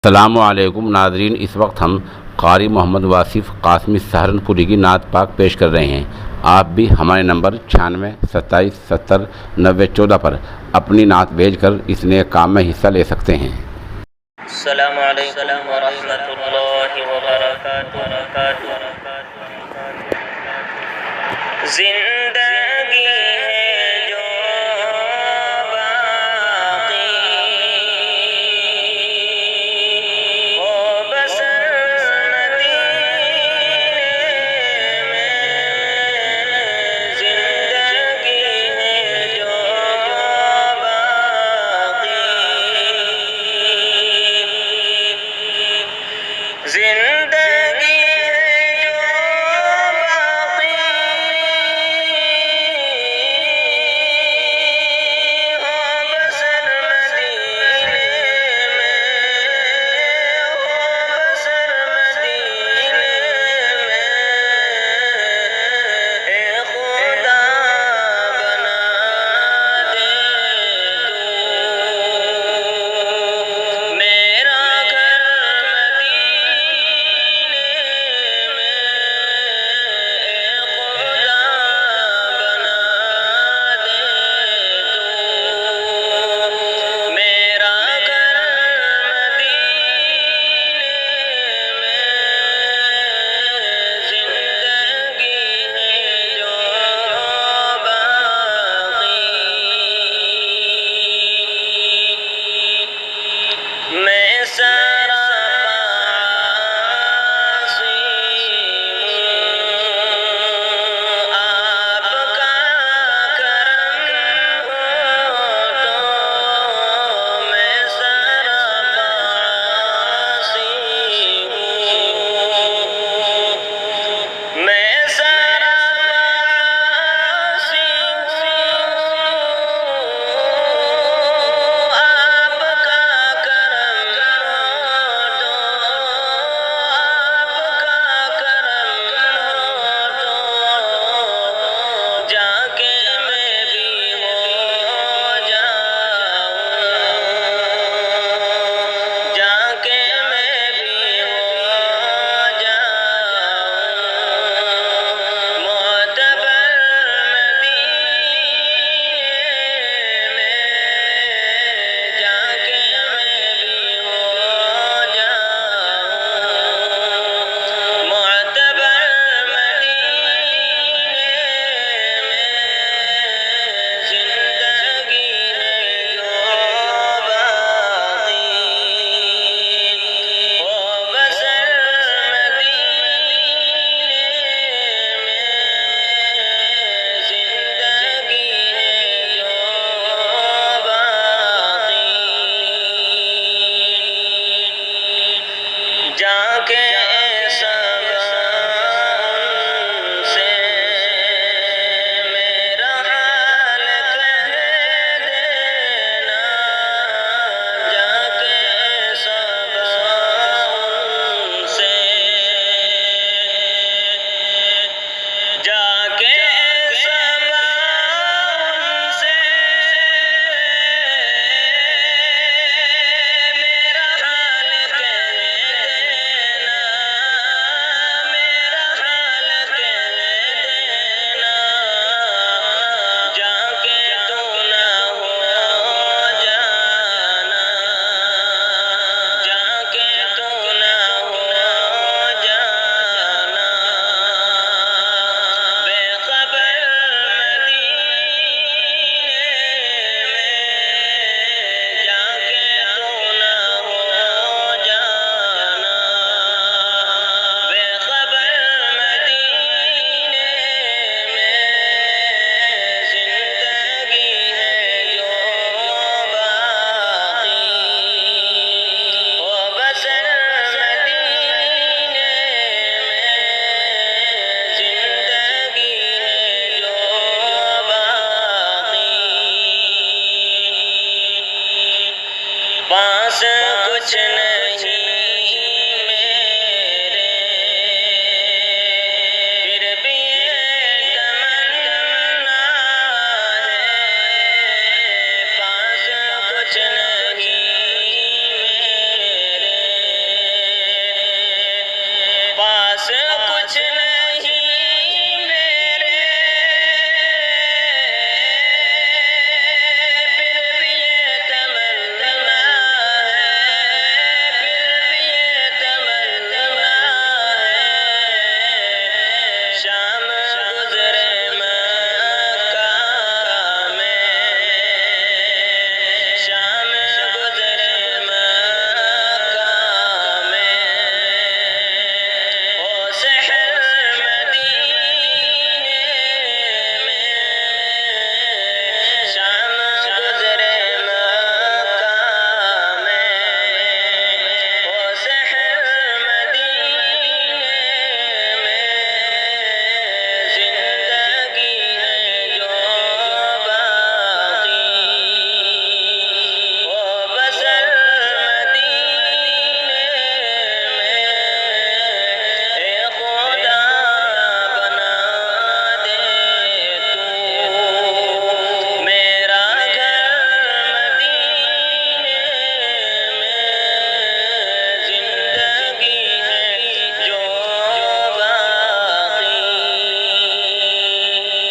السلام علیکم ناظرین، اس وقت ہم قاری محمد واصف قاسمی سہارنپوری کی نعت پاک پیش کر رہے ہیں۔ آپ بھی ہمارے نمبر 96 27 70 90 14 پر اپنی نعت بھیج کر اس نیک کام میں حصہ لے سکتے ہیں۔ السلام علیکم ورحمۃ اللہ وبرکاتہ۔ زندگی ہے جو باقی ہو بسر مدینے میں، زندگی ہے جو باقی، زندگی ہے جو باقی ہو بسر مدینے میں، ہو بسر مدینے میں، اے خدا بنا دے تو میرا گھر مدینے میں، اے خدا بنا دے تو میرا گھر مدینے میں، زندگی ہے جو باقی، میں سراپا عاصی ہوں، آپ کا کرم ہو تو میں سراپا عاصی ہوں، میں سراپا عاصی ہوں، آپ کا کرم ہو تو، آپ کا کرم ہو تو، جا کے میں بھی ہو جاؤں، جا کے میں بھی ہو جاؤں، معتبر مدینے میں، جا کے میں بھی ہو جاؤں، معتبر مدینے میں، زندگی ہے جو باقی ہو بسر مدینے میں، زندگی ہے جو باقی، جا کے